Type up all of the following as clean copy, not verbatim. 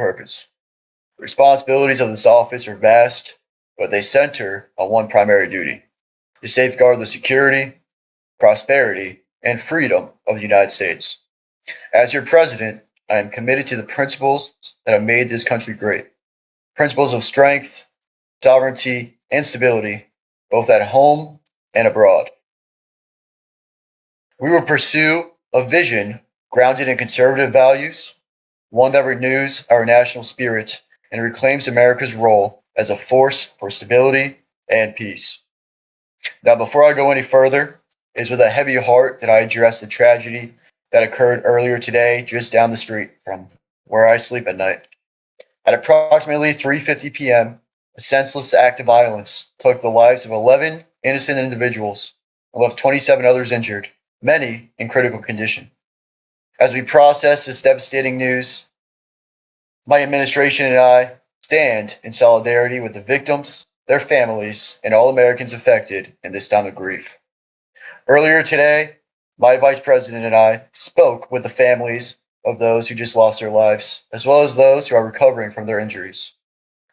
purpose. The responsibilities of this office are vast, but they center on one primary duty: to safeguard the security, prosperity, and freedom of the United States. As your president, I am committed to the principles that have made this country great: principles of strength, sovereignty, and stability, both at home and abroad. We will pursue a vision grounded in conservative values, one that renews our national spirit and reclaims America's role as a force for stability and peace. Now, before I go any further, it is with a heavy heart that I address the tragedy that occurred earlier today just down the street from where I sleep at night. At approximately 3:50 p.m., a senseless act of violence took the lives of 11 innocent individuals and left 27 others injured, many in critical condition. As we process this devastating news, my administration and I stand in solidarity with the victims, their families, and all Americans affected in this time of grief. Earlier today, my vice president and I spoke with the families of those who just lost their lives, as well as those who are recovering from their injuries.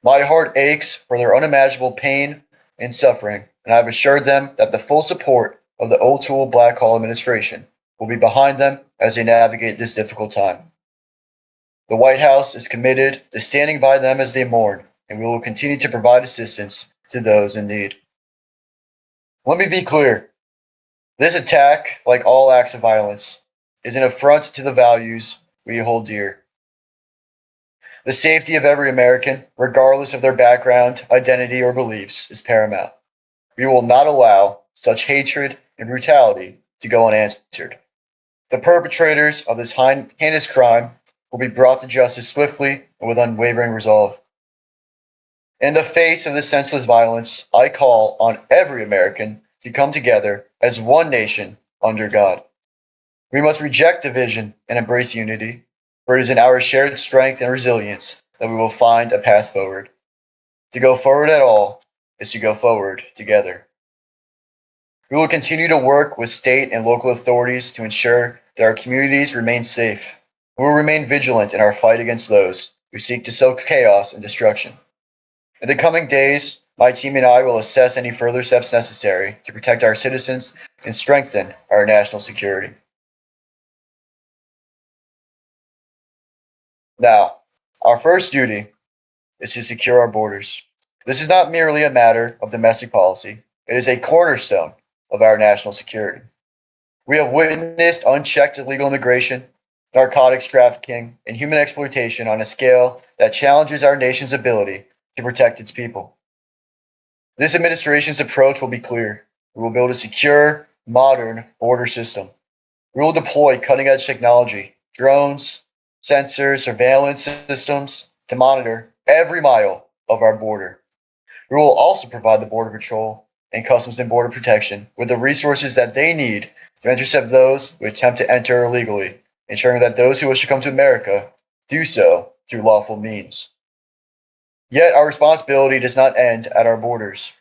My heart aches for their unimaginable pain and suffering, and I've assured them that the full support of the O'Toole Black Hall administration will be behind them as they navigate this difficult time. The White House is committed to standing by them as they mourn, and we will continue to provide assistance to those in need. Let me be clear. This attack, like all acts of violence, is an affront to the values we hold dear. The safety of every American, regardless of their background, identity, or beliefs, is paramount. We will not allow such hatred and brutality to go unanswered. The perpetrators of this heinous crime will be brought to justice swiftly and with unwavering resolve. In the face of this senseless violence, I call on every American to come together as one nation under God. We must reject division and embrace unity, for it is in our shared strength and resilience that we will find a path forward. To go forward at all is to go forward together. We will continue to work with state and local authorities to ensure that our communities remain safe. We will remain vigilant in our fight against those who seek to sow chaos and destruction. In the coming days, my team and I will assess any further steps necessary to protect our citizens and strengthen our national security. Now, our first duty is to secure our borders. This is not merely a matter of domestic policy, it is a cornerstone of our national security. We have witnessed unchecked illegal immigration, narcotics trafficking, and human exploitation on a scale that challenges our nation's ability to protect its people. This administration's approach will be clear. We will build a secure, modern border system. We will deploy cutting-edge technology, drones, sensors, surveillance systems to monitor every mile of our border. We will also provide the Border Patrol and Customs and Border Protection with the resources that they need to intercept those who attempt to enter illegally, ensuring that those who wish to come to America do so through lawful means. Yet our responsibility does not end at our borders.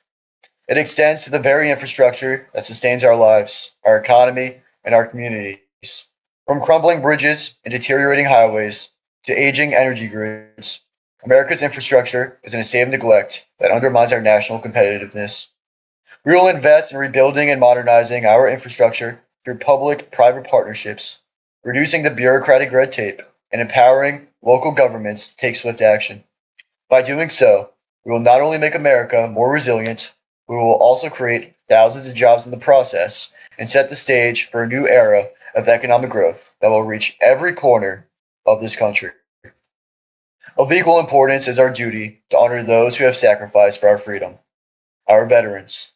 It extends to the very infrastructure that sustains our lives, our economy, and our communities. From crumbling bridges and deteriorating highways to aging energy grids, America's infrastructure is in a state of neglect that undermines our national competitiveness. We will invest in rebuilding and modernizing our infrastructure through public-private partnerships, reducing the bureaucratic red tape, and empowering local governments to take swift action. By doing so, we will not only make America more resilient, we will also create thousands of jobs in the process and set the stage for a new era of economic growth that will reach every corner of this country. Of equal importance is our duty to honor those who have sacrificed for our freedom, our veterans.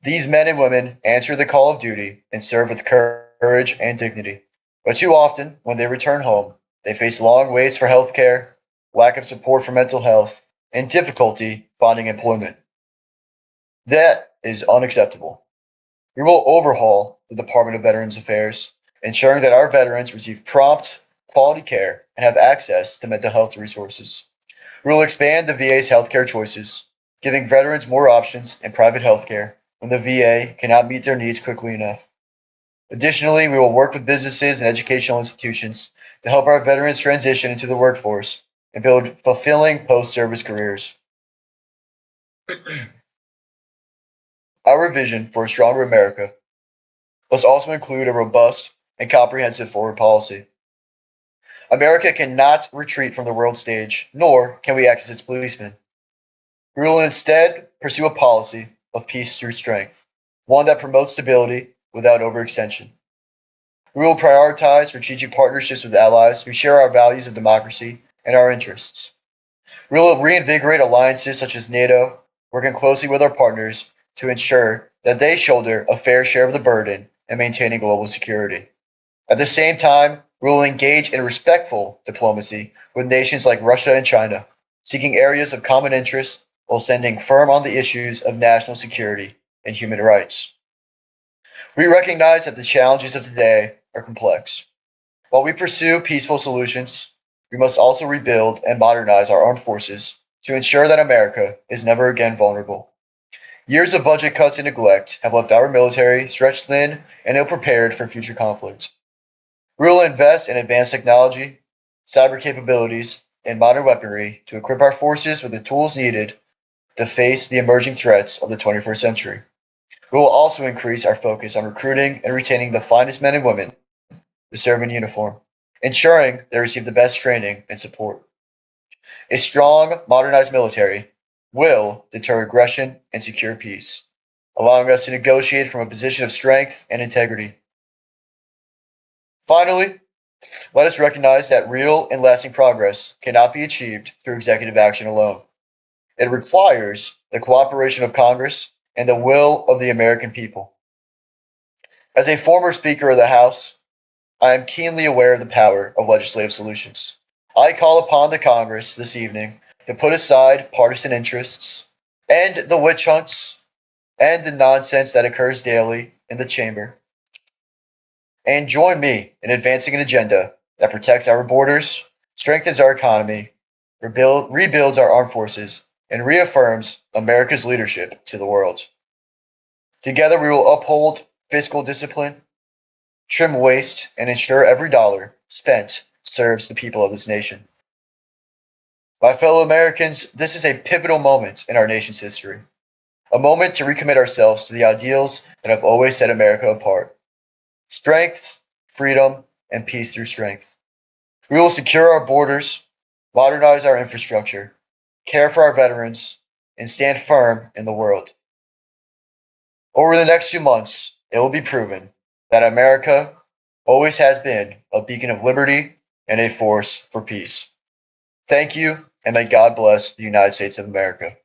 These men and women answer the call of duty and serve with courage and dignity. But too often, when they return home, they face long waits for health care, lack of support for mental health, and difficulty finding employment. That is unacceptable. We will overhaul the Department of Veterans Affairs, ensuring that our veterans receive prompt, quality care and have access to mental health resources. We will expand the VA's healthcare choices, giving veterans more options in private healthcare when the VA cannot meet their needs quickly enough. Additionally, we will work with businesses and educational institutions to help our veterans transition into the workforce and build fulfilling post-service careers. Our vision for a stronger America must also include a robust and comprehensive foreign policy. America cannot retreat from the world stage, nor can we act as its policeman. We will instead pursue a policy of peace through strength, one that promotes stability without overextension. We will prioritize strategic partnerships with allies who share our values of democracy and our interests. We will reinvigorate alliances such as NATO, working closely with our partners to ensure that they shoulder a fair share of the burden in maintaining global security. At the same time, we will engage in respectful diplomacy with nations like Russia and China, seeking areas of common interest while standing firm on the issues of national security and human rights. We recognize that the challenges of today are complex. While we pursue peaceful solutions, we must also rebuild and modernize our armed forces to ensure that America is never again vulnerable. Years of budget cuts and neglect have left our military stretched thin and ill prepared for future conflicts. We will invest in advanced technology, cyber capabilities, and modern weaponry to equip our forces with the tools needed to face the emerging threats of the 21st century. We will also increase our focus on recruiting and retaining the finest men and women to serve in uniform, ensuring they receive the best training and support. A strong, modernized military will deter aggression and secure peace, allowing us to negotiate from a position of strength and integrity. Finally, let us recognize that real and lasting progress cannot be achieved through executive action alone. It requires the cooperation of Congress and the will of the American people. As a former Speaker of the House, I am keenly aware of the power of legislative solutions. I call upon the Congress this evening to put aside partisan interests and the witch hunts and the nonsense that occurs daily in the chamber, and join me in advancing an agenda that protects our borders, strengthens our economy, rebuilds our armed forces, and reaffirms America's leadership to the world. Together, we will uphold fiscal discipline, trim waste, and ensure every dollar spent serves the people of this nation. My fellow Americans, this is a pivotal moment in our nation's history, a moment to recommit ourselves to the ideals that have always set America apart: strength, freedom, and peace through strength. We will secure our borders, modernize our infrastructure, care for our veterans, and stand firm in the world. Over the next few months, it will be proven that America always has been a beacon of liberty and a force for peace. Thank you, and may God bless the United States of America.